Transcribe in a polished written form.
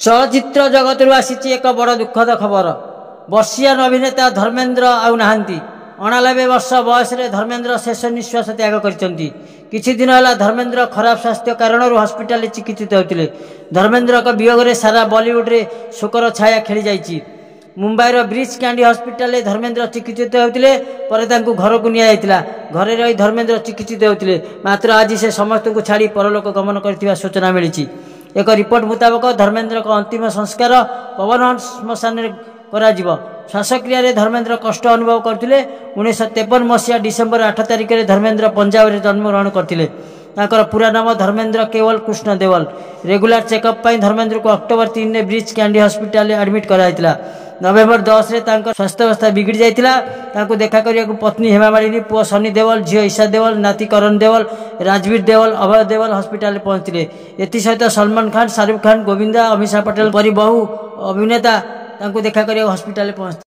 चलचित्र जगत आसी एक बड़ दुखद खबर। वर्षीयान अभिनेता धर्मेंद्र आउ नाहांती। 89 वर्ष बयस धर्मेंद्र शेष निश्वास त्याग करछंती। किछि दिन है धर्मेंद्र खराब स्वास्थ्य कारण हॉस्पिटल चिकित्सित होते। धर्मेंद्र वियोग में सारा बॉलीवुड रे शोकर छाया खेली जाइछि। मुंबईर ब्रिज कैंडी हॉस्पिटल धर्मेंद्र चिकित्सित होते पर घर को निया घरे रही धर्मेंद्र चिकित्सित होते। मात्र आज से समस्त को छाड़ी परलोक गमन कर सूचना मिली। एक रिपोर्ट मुताबक धर्मेंद्र को अंतिम संस्कार पवन श्मशान श्वासक्रिया धर्मेंद्र कष्ट अनुभव करते। 1953 मसीहा डिसेम्बर 8 तारिख में धर्मेंद्र पंजाब में जन्मग्रहण करते। पूरा नाम धर्मेंद्र केवल कृष्ण देवल। रेगुलर चेकअप धर्मेंद्र को अक्टोबर 3 में ब्रिज कैंडी हॉस्पिटल एडमिट कराइला। नवेम्बर 10 में स्वास्थ्यावस्था बिगड़ी जाता। देखा करने पत्नी हेमा मालिनी, पुओ सनी देवल, झील ईशा देवल, नाती करण देवल, राजवीर देवल, अभय देवल हॉस्पिटल पहुंचते। एसत सलमान खान, शाहरुख खान, गोविंदा, अमीषा पटेल परी बहु अभिनेता देखा करने हॉस्पिटल पहुंचते।